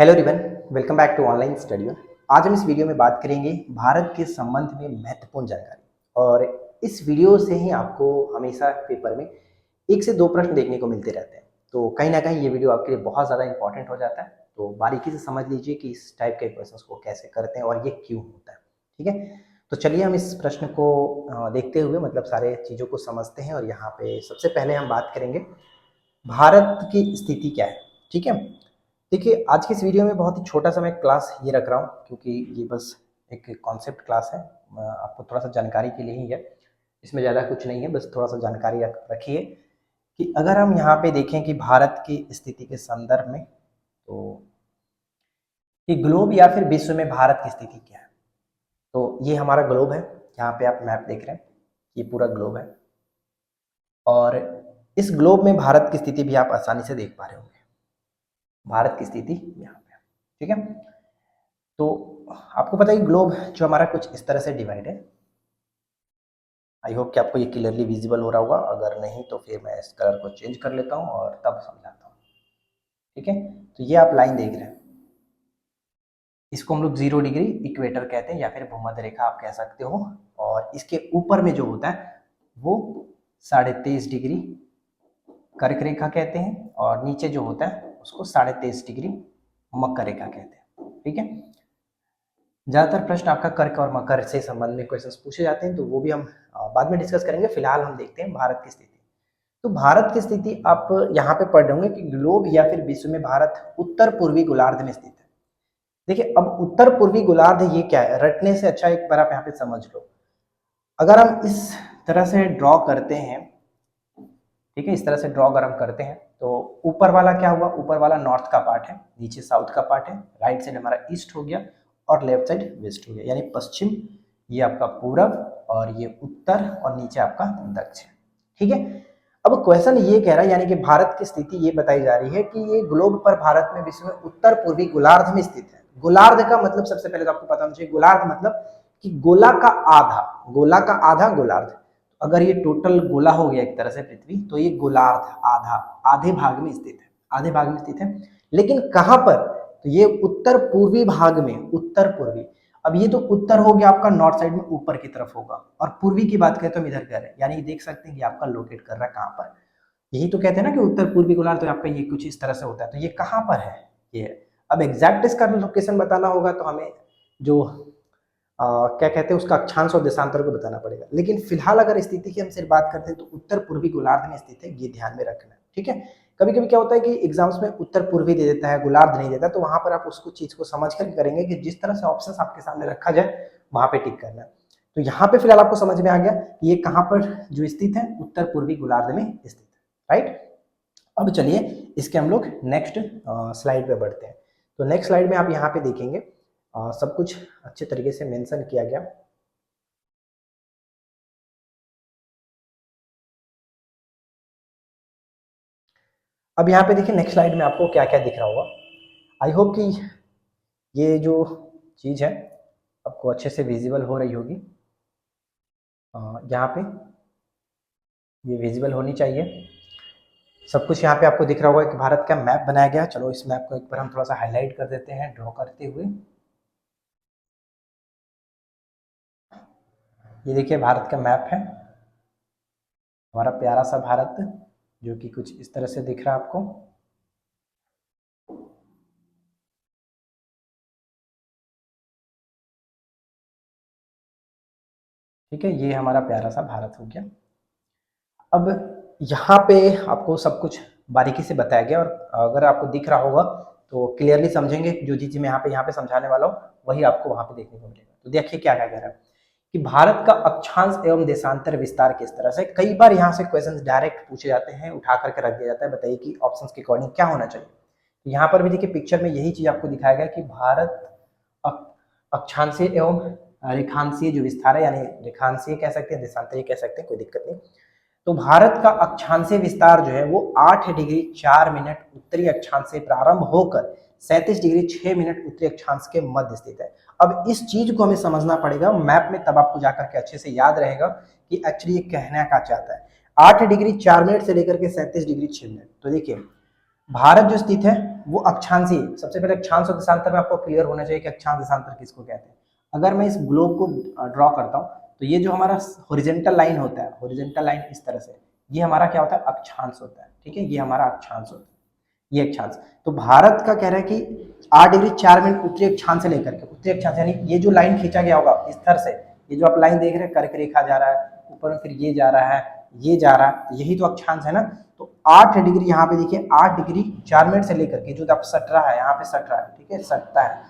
Hello everyone, welcome back to online study. आज हम इस वीडियो में बात करेंगे भारत के संबंध में महत्वपूर्ण जानकारी। और इस वीडियो से ही आपको हमेशा पेपर में 1 से 2 प्रश्न देखने को मिलते रहते हैं। तो कहीं ना कहीं ये वीडियो आपके लिए बहुत ज़्यादा इंपॉर्टेंट हो जाता है। तो बारीकी से समझ लीजिए कि इस टाइप के क्वेश्चंस को कैसे करते हैं और ये क्यों होता है। ठीक है, तो चलिए हम इस प्रश्न को देखते हुए मतलब सारे चीज़ों को समझते हैं। और यहाँ पे सबसे पहले हम बात करेंगे भारत की स्थिति क्या है। ठीक है, देखिए आज की इस वीडियो में बहुत ही छोटा सा मैं क्लास ये रख रहा हूँ क्योंकि ये बस एक कॉन्सेप्ट क्लास है। आपको थोड़ा सा जानकारी के लिए ही है, इसमें ज़्यादा कुछ नहीं है, बस थोड़ा सा जानकारी रखिए कि अगर हम यहाँ पे देखें कि भारत की स्थिति के संदर्भ में, तो कि ग्लोब या फिर विश्व में भारत की स्थिति क्या है। तो ये हमारा ग्लोब है, यहाँ पे आप मैप देख रहे हैं, ये पूरा ग्लोब है। और इस ग्लोब में भारत की स्थिति भी आप आसानी से देख पा रहे होंगे। भारत की स्थिति यहाँ पे, ठीक है। तो आपको पता है ग्लोब जो हमारा कुछ इस तरह से डिवाइड है। आई होप कि आपको ये क्लियरली विजिबल हो रहा होगा, अगर नहीं तो फिर मैं इस कलर को चेंज कर लेता हूँ और तब समझाता हूँ। ठीक है, तो ये आप लाइन देख रहे हैं, इसको हम लोग 0 डिग्री इक्वेटर कहते हैं या फिर भूमध्य रेखा आप कह सकते हो। और इसके ऊपर में जो होता है वो 23.5 डिग्री कर्क रेखा कहते हैं, और नीचे जो होता है उसको 23.5 डिग्री मकर रेखा कहते हैं। ठीक है, ज़्यादातर प्रश्न आपका कर्क और मकर से संबंध में क्वेश्चंस पूछे जाते हैं, तो वो भी हम बाद में डिस्कस करेंगे। फिलहाल हम देखते हैं भारत की स्थिति। तो भारत की स्थिति आप यहाँ पे पढ़ रहे होंगे कि ग्लोब या फिर विश्व में भारत उत्तर पूर्वी गोलार्ध में स्थित है। देखिए अब उत्तर पूर्वी गोलार्ध ये क्या है, रटने से अच्छा एक बार आप यहाँ पे समझ लो। अगर हम इस तरह से ड्रॉ करते हैं, ठीक है, इस तरह से ड्रॉ अगर हम करते हैं तो ऊपर वाला क्या हुआ, ऊपर वाला नॉर्थ का पार्ट है, नीचे साउथ का पार्ट है, राइट साइड हमारा ईस्ट हो गया और लेफ्ट साइड वेस्ट हो गया, यानी पश्चिम ये आपका पूरब और ये उत्तर और नीचे आपका दक्षिण। ठीक है, अब क्वेश्चन ये कह रहा है, यानी कि भारत की स्थिति ये बताई जा रही है कि ये ग्लोब पर भारत में विश्व में उत्तर पूर्वी गोलार्ध में स्थित है। गोलार्ध का मतलब सबसे पहले तो आपको पता होना चाहिए, गोलार्ध मतलब कि गोला का आधा, गोला का आधा गोलार्ध। अगर ये टोटल गोला हो गया एक तरह से पृथ्वी, तो ये गोलार्ध आधा, आधे भाग में स्थित है, आधे भाग में स्थित है। लेकिन कहां पर, तो ये उत्तर पूर्वी भाग में, उत्तर पूर्वी। अब ये तो उत्तर हो गया आपका नॉर्थ साइड में ऊपर की तरफ होगा, और पूर्वी की बात करें तो हम इधर कर रहे हैं, यानी देख सकते हैं कि आपका लोकेट कर रहा है कहां पर। यही तो कहते हैं ना कि उत्तर पूर्वी गोलार्ध, तो आपका ये कुछ इस तरह से होता है। तो ये कहां पर है ये, अब एग्जैक्ट इसका लोकेशन बताना होगा तो हमें जो क्या कहते हैं उसका अक्षांश और देशांतर को बताना पड़ेगा। लेकिन फिलहाल अगर स्थिति की हम सिर्फ बात करते हैं तो उत्तर पूर्वी गोलार्ध में स्थित है, ये ध्यान में रखना है। ठीक है, कभी कभी क्या होता है कि एग्जाम्स में उत्तर पूर्वी दे देता है, गोलार्ध नहीं देता, तो वहां पर आप उसको चीज को समझ कर करेंगे कि जिस तरह से ऑप्शन आपके सामने रखा जाए वहां पे टिक करना। तो यहाँ पे फिलहाल आपको समझ में आ गया कि ये कहाँ पर जो स्थित है, उत्तर पूर्वी गोलार्ध में स्थित है। राइट, अब चलिए इसके हम लोग नेक्स्ट स्लाइड पे बढ़ते हैं। तो नेक्स्ट स्लाइड में आप यहाँ पे देखेंगे सब कुछ अच्छे तरीके से मेंशन किया गया। अब यहाँ पे देखिए नेक्स्ट स्लाइड में आपको क्या क्या दिख रहा होगा। आई होप कि ये जो चीज़ है आपको अच्छे से विजिबल हो रही होगी। यहाँ पे ये विजिबल होनी चाहिए सब कुछ। यहाँ पे आपको दिख रहा होगा कि भारत का मैप बनाया गया। चलो इस मैप को एक बार हम थोड़ा सा हाईलाइट कर देते हैं ड्रॉ करते हुए। ये देखिए भारत का मैप है, हमारा प्यारा सा भारत, जो कि कुछ इस तरह से दिख रहा है आपको। ठीक है, ये हमारा प्यारा सा भारत हो गया। अब यहाँ पे आपको सब कुछ बारीकी से बताया गया, और अगर आपको दिख रहा होगा तो क्लियरली समझेंगे। जो चीज़ मैं यहाँ पे समझाने वाला हूँ वही आपको वहाँ पे देखने को मिलेगा। तो देखिए क्या क्या कह रहा है कि भारत का अक्षांश एवं देशांतर विस्तार किस तरह से। कई बार यहाँ से क्वेश्चन डायरेक्ट पूछे जाते हैं, उठा करके रख दिया जाता है, बताइए कि ऑप्शन के अकॉर्डिंग क्या होना चाहिए। तो यहाँ पर भी देखिए पिक्चर में यही चीज आपको दिखाया गया कि भारत अक्षांशीय एवं रेखांशीय जो विस्तार है, यानी रेखांशीय कह सकते हैं, देशांतरीय कह सकते हैं, कोई दिक्कत नहीं। तो भारत का अक्षांशीय विस्तार जो है वो 8 डिग्री 4 मिनट उत्तरी अक्षांश से प्रारंभ होकर 37 डिग्री 6 मिनट उत्तरी अक्षांश के मध्य स्थित है। अब इस चीज को हमें समझना पड़ेगा मैप में, तब आपको जाकर के अच्छे से याद रहेगा कि एक्चुअली ये कहना क्या चाहता है। 8 डिग्री 4 मिनट से लेकर के 37 डिग्री 6 मिनट। तो देखिए भारत जो स्थित है वो अक्षांशीय है। सबसे पहले अक्षांश और देशांतर में आपको क्लियर होना चाहिए कि अक्षांश देशांतर किसको कहते हैं। अगर मैं इस ग्लोब को ड्रॉ करता हूँ तो ये जो हमारा हॉरिजॉन्टल लाइन होता है, हॉरिजॉन्टल लाइन इस तरह से, ये हमारा क्या होता है, अक्षांश होता है। ठीक है, ये हमारा अक्षांश होता है, ये अक्षांश। तो भारत का कह रहा है कि 8 डिग्री 4 मिनट उत्तरी अक्षांश से लेकर के, उत्तरी अक्षांश यानी ये जो लाइन खींचा गया होगा इस तरह से, ये जो आप लाइन देख रहे हैं कर्क रेखा जा रहा है ऊपर में, फिर ये जा रहा है, ये जा रहा है, यही तो अक्षांश है ना। तो 8 डिग्री यहाँ पे देखिए, 8 डिग्री 4 मिनट से लेकर के जो आप सट रहा है, यहाँ पे सट रहा है, ठीक है, सटता है,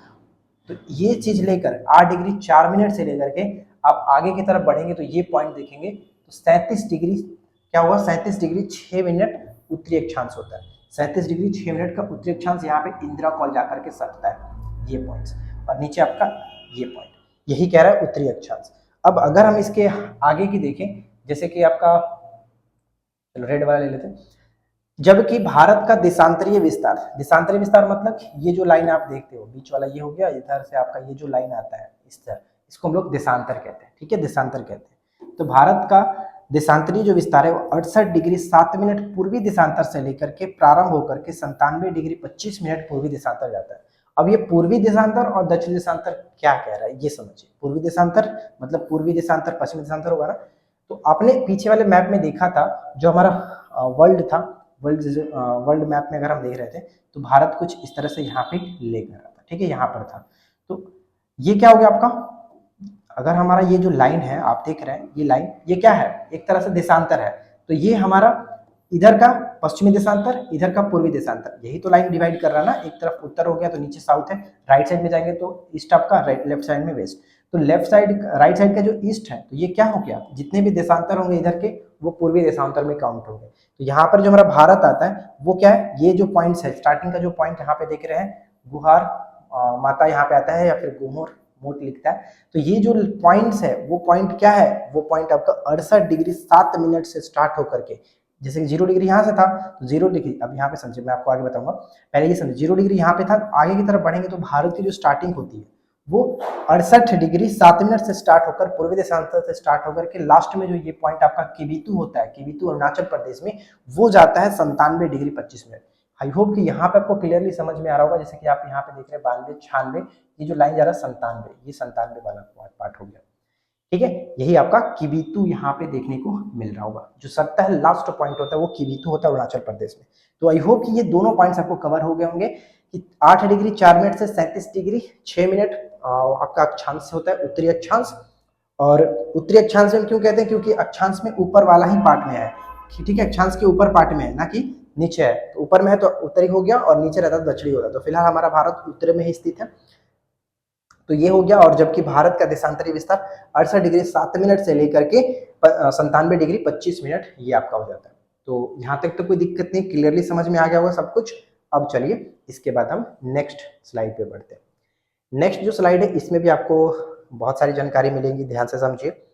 तो ये चीज लेकर 8 डिग्री 4 मिनट से लेकर के आप आगे की तरफ बढ़ेंगे तो ये पॉइंट देखेंगे तो 37 डिग्री क्या हुआ, 37 डिग्री 6 मिनट उत्तरी अक्षांश होता है। 37 डिग्री 6 मिनट का उत्तरी अक्षांश यहाँ पे इंदिरा कॉल जाकर के सटता है, ये पॉइंट्स, और नीचे आपका ये पॉइंट, यही कह रहा है उत्तरी अक्षांश। अब अगर हम इसके आगे की देखें, जैसे कि आपका, चलो रेड वाला ले लेते हैं, जबकि भारत का देशांतरीय विस्तार, देशांतरीय विस्तार मतलब ये जो लाइन आप देखते हो बीच वाला ये हो गया, इधर से आपका ये जो लाइन आता है इस तरह, इसको हम लोग देशांतर कहते हैं। ठीक है, देशांतर कहते हैं। तो भारत का देशांतरीय जो विस्तार है वो 68 डिग्री 7 मिनट पूर्वी देशांतर से लेकर के प्रारंभ होकर के 97 डिग्री 25 मिनट पूर्वी देशांतर जाता है। अब ये पूर्वी देशांतर और दक्षिण देशांतर क्या कह रहा है ये समझिए। पूर्वी देशांतर मतलब पूर्वी देशांतर पश्चिमी देशांतर होगा ना। तो आपने पीछे वाले मैप में देखा था जो हमारा वर्ल्ड था, वर्ल्ड मैप में अगर हम देख रहे थे तो भारत कुछ इस तरह से यहाँ पे लेकर रहा था। ठीक है, यहाँ पर था। तो ये क्या हो गया आपका, अगर हमारा ये जो लाइन है आप देख रहे हैं, ये लाइन ये क्या है, एक तरह से देशांतर है। तो ये हमारा इधर का पश्चिमी देशांतर, इधर का पूर्वी देशांतर, यही तो लाइन डिवाइड कर रहा है ना। एक तरफ उत्तर हो गया तो नीचे साउथ है, राइट साइड में जाएंगे तो ईस्ट आपका, राइट लेफ्ट साइड में वेस्ट। तो लेफ्ट साइड राइट साइड का जो ईस्ट है तो ये क्या हो गया, जितने भी देशांतर होंगे इधर के वो पूर्वी देशांतर में काउंट होंगे। तो यहाँ पर जो हमारा भारत आता है वो क्या है, ये जो पॉइंट्स है, स्टार्टिंग का जो पॉइंट यहाँ पे देख रहे हैं, गुहार माता यहाँ पे आता है या फिर गुमोर मोट लिखता है। तो ये जो पॉइंट्स है वो पॉइंट क्या है, वो पॉइंट आपका 68 डिग्री 7 मिनट से स्टार्ट होकर के, जैसे कि 0 डिग्री यहाँ से था तो 0 डिग्री, अब यहाँ पे समझिए, मैं आपको आगे बताऊंगा, पहले ये समझिए 0 डिग्री यहाँ पे था, आगे की तरफ बढ़ेंगे तो भारत की जो स्टार्टिंग होती है वो 68 डिग्री 7 मिनट से स्टार्ट होकर पूर्वी देशांतर से स्टार्ट होकर के लास्ट में जो ये पॉइंट आपका किबितु होता है, किबितु अरुणाचल प्रदेश में, वो जाता है 97 डिग्री 25 मिनट। आई होप कि यहाँ पे आपको क्लियरली समझ में आ रहा होगा। जैसे कि आप यहाँ पे देख रहे हैं 92 96, ये जो लाइन जा रहा है 97, ये 97 वाला पार्ट हो गया। ठीक है, यही आपका किबितु यहाँ पे देखने को मिल रहा होगा। जो सत्ता है लास्ट पॉइंट होता है वो किबितु होता है अरुणाचल प्रदेश में। तो आई होप कि ये दोनों पॉइंट्स आपको कवर हो गए होंगे कि 8 डिग्री 4 मिनट से 37 डिग्री 6 मिनट आपका अक्षांश होता है उत्तरी अक्षांश। और उत्तरी अक्षांश में क्यों कहते हैं, क्योंकि अक्षांश में ऊपर वाला ही पार्ट में है। ठीक है, अक्षांश के ऊपर पार्ट में है ना कि नीचे है। तो ऊपर में है तो उत्तरी हो गया और नीचे रहता है दक्षिणी होता है। तो फिलहाल हमारा भारत उत्तर में ही स्थित है, तो ये हो गया। और जबकि भारत का देशांतरी विस्तार 68 डिग्री 7 मिनट से लेकर के 97 डिग्री 25 मिनट ये आपका हो जाता है। तो यहाँ तक तो कोई दिक्कत नहीं, क्लियरली समझ में आ गया होगा सब कुछ। अब चलिए इसके बाद हम नेक्स्ट स्लाइड पे बढ़ते हैं। नेक्स्ट जो स्लाइड है इसमें भी आपको बहुत सारी जानकारी मिलेगी, ध्यान से समझिए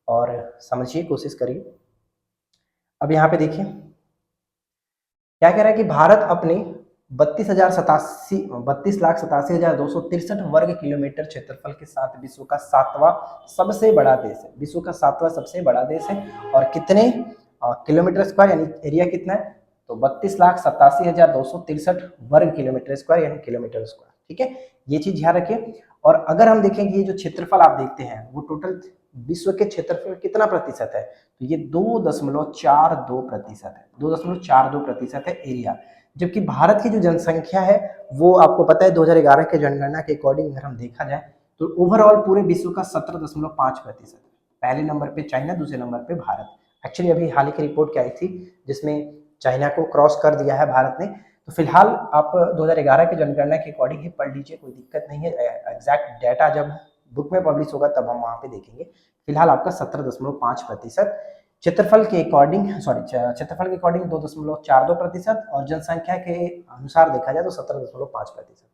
और समझिए, कोशिश करिए। अब यहाँ पे देखिए क्या कह रहा है कि भारत अपने 32,87,263 वर्ग किलोमीटर क्षेत्रफल के साथ विश्व का 7वां सबसे बड़ा देश है। विश्व का 7वां सबसे बड़ा देश है। और कितने किलोमीटर स्क्वायर यानी एरिया कितना है, तो 32,87,263 वर्ग किलोमीटर स्क्वायर यानी किलोमीटर स्क्वायर। ठीक है, ये चीज ध्यान रखिए। और अगर हम देखें कि ये जो क्षेत्रफल आप देखते हैं वो टोटल विश्व के क्षेत्रफल कितना प्रतिशत है, तो ये 2.42% है। 2.42% है एरिया। जबकि भारत की जो जनसंख्या है वो आपको पता है 2011 के जनगणना के अकॉर्डिंग अगर हम देखा जाए तो ओवरऑल पूरे विश्व का 17.5%। पहले नंबर पे चाइना, दूसरे नंबर पे भारत। एक्चुअली अभी हाल ही की रिपोर्ट क्या आई थी जिसमें चाइना को क्रॉस कर दिया है भारत ने। तो फिलहाल आप 2011 की जनगणना के अकॉर्डिंग ही पढ़ लीजिए, कोई दिक्कत नहीं है। एग्जैक्ट डाटा जब बुक में पब्लिश होगा तब हम वहाँ पे देखेंगे। फिलहाल आपका 17.5% क्षेत्रफल के अकॉर्डिंग, क्षेत्रफल के अकॉर्डिंग 2.42% और जनसंख्या के अनुसार देखा जाए तो 17.5%।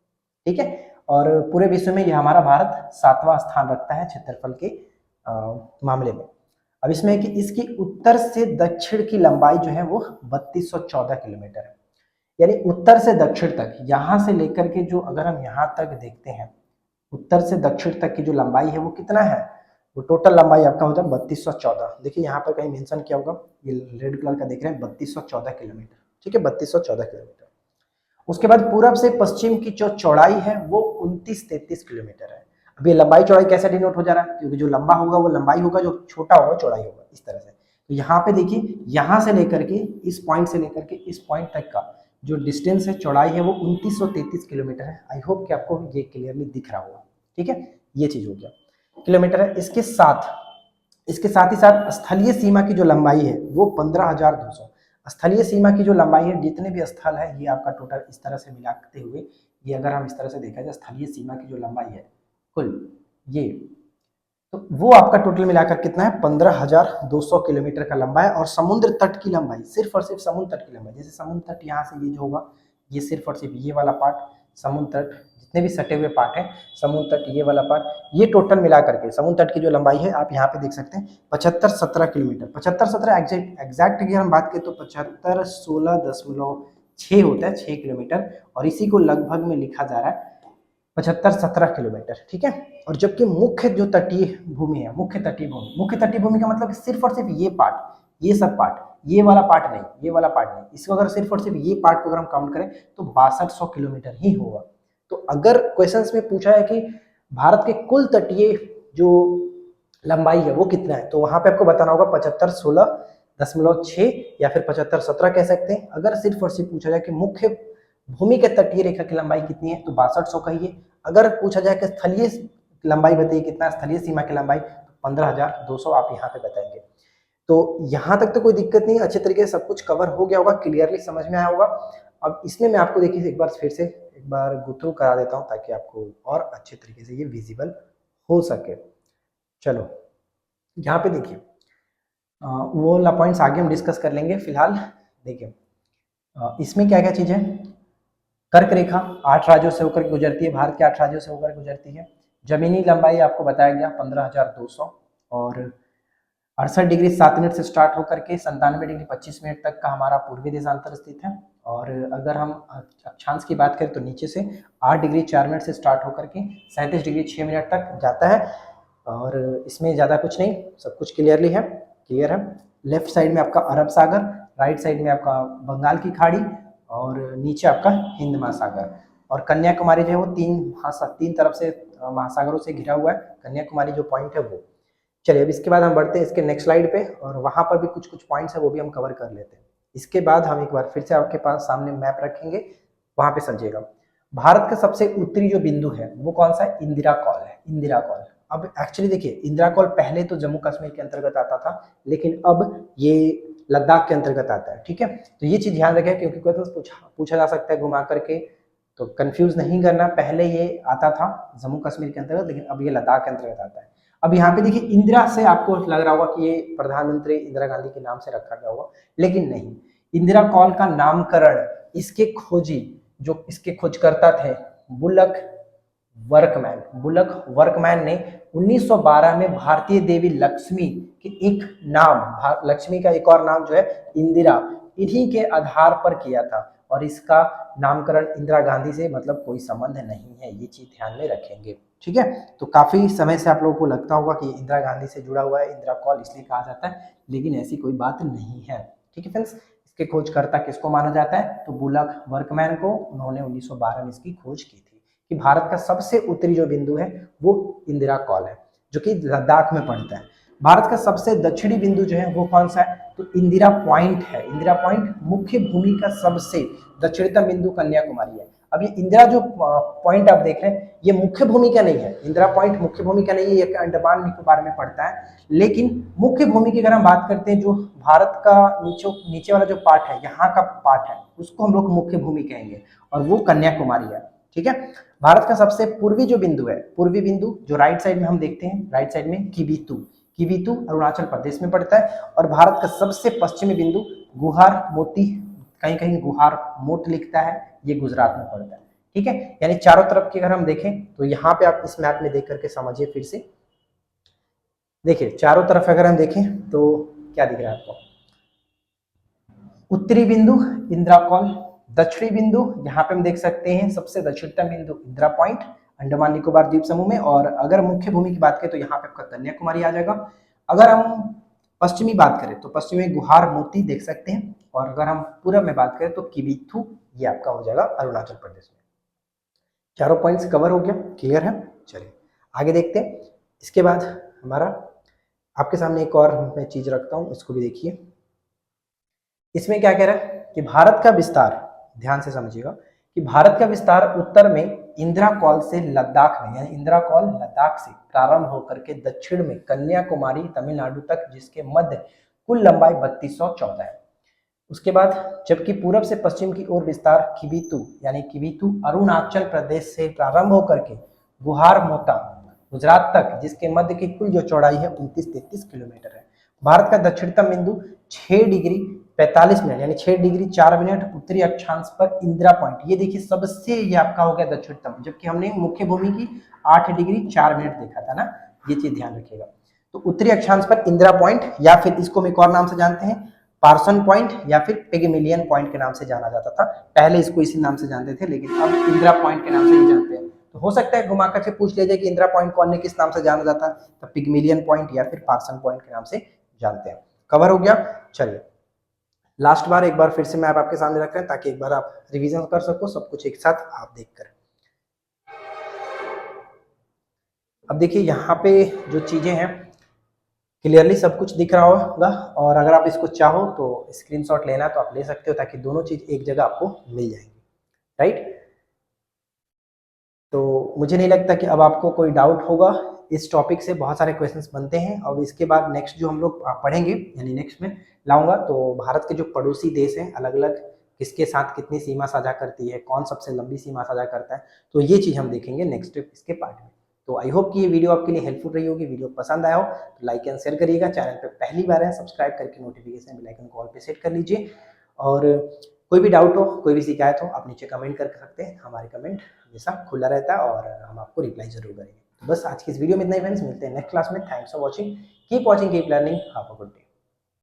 ठीक है, और पूरे विश्व में यह हमारा भारत 7वां स्थान रखता है क्षेत्रफल के मामले में। अब इसमें है कि इसकी उत्तर से दक्षिण की लंबाई जो है वो 3214 किलोमीटर है। यानी उत्तर से दक्षिण तक, यहां से लेकर के जो अगर हम यहाँ तक देखते हैं, उत्तर से दक्षिण तक की जो लंबाई है वो कितना है, वो टोटल लंबाई आपका होता है 3214। देखिए यहाँ पर कहीं मेंशन किया होगा, ये रेड कलर का देख रहे हैं 3214 किलोमीटर। ठीक है, 3214 किलोमीटर। उसके बाद पूरब से पश्चिम की जो चौड़ाई है वो 29-33 किलोमीटर है। अब ये लंबाई चौड़ाई कैसे डिनोट हो जा रहा है, क्योंकि जो लंबा होगा वो लंबाई होगा, जो छोटा होगा चौड़ाई होगा, इस तरह से। तो यहाँ पे देखिए, यहाँ से लेकर के इस पॉइंट से लेकर के इस पॉइंट तक का जो डिस्टेंस है, चौड़ाई है, वो 2933 किलोमीटर है। आई होप कि आपको ये क्लियरली दिख रहा होगा। ठीक है, ये चीज हो गया, किलोमीटर है। इसके साथ ही साथ स्थलीय सीमा की जो लंबाई है वो 15,200। स्थलीय सीमा की जो लंबाई है, जितने भी स्थल है, ये आपका टोटल इस तरह से मिलाते हुए, ये अगर हम इस तरह से देखा जाए, स्थलीय सीमा की जो लंबाई है कुल, ये तो वो आपका टोटल मिलाकर कितना है, 15,200 किलोमीटर का लंबा है। और समुद्र तट की लंबाई, सिर्फ और सिर्फ समुद्र तट की लंबाई, जैसे समुद्र तट यहाँ से ये जो होगा, ये सिर्फ और सिर्फ ये वाला पार्ट समुद्र तट, जितने भी सटे हुए पार्ट है समुद्र तट, ये वाला पार्ट, ये टोटल मिला करके समुद्र तट की जो लंबाई है, आप यहाँ पे देख सकते हैं 75-17 किलोमीटर। 75-17 एग्जैक्ट की हम बात करें तो 75-16.6 होता है, 6 किलोमीटर। और इसी को लगभग में लिखा जा रहा है 75-17 किलोमीटर। ठीक है, और जबकि मुख्य जो तटीय भूमि है, मुख्य तटीय भूमि का मतलब सिर्फ और सिर्फ ये पार्ट, ये सब पार्ट, ये वाला पार्ट नहीं, ये वाला पार्ट नहीं, इसको अगर सिर्फ और सिर्फ ये पार्ट को अगर हम काउंट करें तो 6200 किलोमीटर ही होगा। तो अगर क्वेश्चंस में पूछा है कि भारत के कुल तटीय जो लंबाई है वो कितना है, तो वहां पे आपको बताना होगा 75-16.6 या फिर 75-17 कह सकते हैं। अगर सिर्फ और सिर्फ पूछा जाए कि मुख्य भूमि के तटीय रेखा की लंबाई कितनी है, तो 6200 कहिए। अगर पूछा जाए कि स्थलीय लंबाई बताइए कितना, स्थलीय सीमा की लंबाई, तो 15,200 आप यहाँ पे बताएंगे। तो यहाँ तक तो कोई दिक्कत नहीं, अच्छे तरीके से सब कुछ कवर हो गया होगा, क्लियरली समझ में आया होगा। अब इसमें मैं आपको देखिए एक बार फिर से एक बार गो थ्रू करा देता हूँ, ताकि आपको और अच्छे तरीके से ये विजिबल हो सके। चलो यहाँ पे देखिए, वो वाला पॉइंट्स आगे हम डिस्कस कर लेंगे। फिलहाल देखिए, इसमें क्या क्या चीज़ है। कर्क रेखा 8 राज्यों से होकर गुजरती है, भारत के 8 राज्यों से होकर गुजरती है। जमीनी लंबाई आपको बताया गया 15,200, और 68 डिग्री 7 मिनट से स्टार्ट होकर के 97 डिग्री 25 मिनट तक का हमारा पूर्वी देशांतर स्थित है। और अगर हम अक्षांश की बात करें तो नीचे से 8 डिग्री 4 मिनट से स्टार्ट होकर के 37 डिग्री 6 मिनट तक जाता है। और इसमें ज़्यादा कुछ नहीं, सब कुछ क्लियर है। लेफ्ट साइड में आपका अरब सागर, राइट साइड में आपका बंगाल की खाड़ी, और नीचे आपका हिंद महासागर। और कन्याकुमारी जो है वो तीन तरफ से महासागरों से घिरा हुआ है, कन्याकुमारी जो पॉइंट है वो। चलिए अब इसके बाद हम बढ़ते हैं इसके नेक्स्ट स्लाइड पे, और वहां पर भी कुछ कुछ पॉइंट्स है वो भी हम कवर कर लेते हैं। इसके बाद हम एक बार फिर से आपके पास सामने मैप रखेंगे, वहां पे समझिएगा। भारत का सबसे उत्तरी जो बिंदु है वो कौन सा है, इंदिरा कॉल है, इंदिरा कॉल। अब एक्चुअली देखिए, इंदिरा कॉल पहले तो जम्मू कश्मीर के अंतर्गत आता था, लेकिन अब ये लद्दाख के अंतर्गत आता है। ठीक है, तो ये चीज ध्यान रखें, क्योंकि क्वेश्चन पूछा जा सकता है घुमा करके, तो कंफ्यूज नहीं करना। पहले ये आता था जम्मू कश्मीर के अंतर्गत, लेकिन अब ये लद्दाख के अंतर्गत आता है। अब यहाँ पे देखिए, इंदिरा से आपको लग रहा होगा कि ये प्रधानमंत्री इंदिरा गांधी के नाम से रखा गया होगा, लेकिन नहीं। इंदिरा कॉल का नामकरण इसके खोजी, जो इसके खोजकर्ता थे, बुलक वर्कमैन ने 1912 में भारतीय देवी लक्ष्मी के एक नाम, लक्ष्मी का एक और नाम जो है इंदिरा, इन्हीं के आधार पर किया था। और इसका नामकरण इंदिरा गांधी से मतलब कोई संबंध नहीं है, ये चीज ध्यान में रखेंगे। ठीक है, तो काफी समय से आप लोगों को लगता होगा कि इंदिरा गांधी से जुड़ा हुआ है, इंदिरा कॉल इसलिए कहा जाता है, लेकिन ऐसी कोई बात नहीं है। ठीक है फ्रेंड्स, इसके खोजकर्ता किसको माना जाता है, तो बुलक वर्कमैन को। उन्होंने 1912 में इसकी खोज की थी कि भारत का सबसे उत्तरी जो बिंदु है वो इंदिरा कॉल है, जो कि लद्दाख में पड़ता है। भारत का सबसे दक्षिणी बिंदु जो है वो कौन सा है, तो इंदिरा पॉइंट है। इंदिरा पॉइंट मुख्य भूमि का सबसे दक्षिणतम बिंदु कन्याकुमारी है। अब ये इंदिरा जो पॉइंट आप देख रहे हैं, ये मुख्य भूमि का नहीं है, इंदिरा पॉइंट मुख्य भूमि का नहीं है, ये अंडमान निकोबार में पड़ता है। लेकिन मुख्य भूमि की अगर हम बात करते हैं, जो भारत का नीचे वाला जो पार्ट है, यहाँ का पार्ट है, उसको हम लोग मुख्य भूमि कहेंगे, और वो कन्याकुमारी है। ठीक है, भारत का सबसे पूर्वी जो बिंदु है, पूर्वी बिंदु जो राइट साइड में हम देखते हैं, राइट साइड में किबितू अरुणाचल प्रदेश में पड़ता है। और भारत का सबसे पश्चिमी बिंदु गुहार मोती, कहीं कहीं गुहार मोट लिखता है, ये गुजरात में पड़ता है। ठीक है, यानी चारों तरफ की अगर हम देखें तो यहाँ पे आप इस मैप में देख करके समझिए फिर से। देखिए चारों तरफ अगर हम देखें तो क्या दिख रहा है आपको, उत्तरी बिंदु इंदिरा कॉल, दक्षिणी बिंदु यहाँ पे हम देख सकते हैं सबसे दक्षिणतम बिंदु इंदिरा पॉइंट अंडमान निकोबार द्वीप समूह में। और अगर मुख्य भूमि की बात करें तो यहाँ पे आपका कन्याकुमारी आ जाएगा। अगर हम पश्चिमी बात करें तो पश्चिमी गुहार मोती देख सकते हैं, और अगर हम पूरब में बात करें तो किबिथू ये आपका हो जाएगा अरुणाचल प्रदेश में। चारों पॉइंट्स कवर हो गया, क्लियर है। चलिए आगे देखते हैं। इसके बाद हमारा आपके सामने एक और मैं चीज रखता हूँ, इसको भी देखिए। इसमें क्या कह रहा है कि भारत का विस्तार, ध्यान से समझिएगा, कि भारत का विस्तार उत्तर में इंदिरा कॉल से लद्दाख में, यानी इंदिरा कॉल लद्दाख से प्रारंभ होकर के दक्षिण में कन्याकुमारी तमिलनाडु तक, जिसके मध्य कुल लंबाई 3214 है। उसके बाद जबकि पूरब से पश्चिम की ओर विस्तार किबितु यानी किबितु अरुणाचल प्रदेश से प्रारंभ होकर के गुहार मोता गुजरात तक, जिसके मध्य की कुल जो चौड़ाई है 29-33 किलोमीटर है। भारत का दक्षिणतम बिंदु 6 डिग्री 45 मिनट यानी 6 डिग्री 4 मिनट उत्तरी अक्षांश पर इंदिरा पॉइंट, ये देखिए सबसे ये आपका हो गया दक्षिणतम, जबकि हमने मुख्य भूमि की 8 डिग्री 4 मिनट देखा था ना, ये चीज ध्यान रखिएगा। तो उत्तरी अक्षांश पर इंदिरा पॉइंट, या फिर इसको हम एक और नाम से जानते हैं पार्सन पॉइंट या फिर पिगमिलियन पॉइंट के नाम से जाना जाता था। पहले इसको इसी नाम से जानते थे, लेकिन अब इंदिरा पॉइंट के नाम से ही जानते हैं। तो हो सकता है घुमा करके पूछ ले जाए कि इंदिरा पॉइंट को अन्य किस नाम से जाना जाता है, तो पिगमिलियन पॉइंट या फिर पार्सन पॉइंट के नाम से जानते हैं। कवर हो गया। चलिए लास्ट बार एक बार फिर से मैप आपके सामने रख रहे हैं ताकि एक बार आप रिवीजन कर सको सब कुछ एक साथ आप देखकर। अब देखिए यहाँ पे जो चीजें हैं क्लियरली सब कुछ दिख रहा होगा, और अगर आप इसको चाहो तो स्क्रीनशॉट लेना तो आप ले सकते हो ताकि दोनों चीज एक जगह आपको मिल जाएंगी, राइट। तो मुझे नहीं लगता कि अब आपको कोई डाउट होगा। इस टॉपिक से बहुत सारे क्वेश्चंस बनते हैं। और इसके बाद नेक्स्ट जो हम लोग पढ़ेंगे, यानी नेक्स्ट में लाऊंगा, तो भारत के जो पड़ोसी देश हैं अलग अलग किसके साथ कितनी सीमा साझा करती है, कौन सबसे लंबी सीमा साझा करता है, तो ये चीज हम देखेंगे नेक्स्ट इसके पार्ट में। तो आई होप कि ये वीडियो आपके लिए हेल्पफुल रही होगी। वीडियो पसंद आया हो तो लाइक एंड शेयर करिएगा। चैनल पे पहली बार है सब्सक्राइब करके नोटिफिकेशन बेल आइकन को ऑल पे सेट कर लीजिए। और कोई भी डाउट हो, कोई भी शिकायत हो, आप नीचे कमेंट कर सकते हैं। हमारे कमेंट हमेशा खुला रहता है और हम आपको रिप्लाई जरूर करेंगे। तो बस आज की इस वीडियो में इतना ही फ्रेंड्स, मिलते हैं नेक्स्ट क्लास में। Thanks for watching, keep watching, keep learning, have a good day.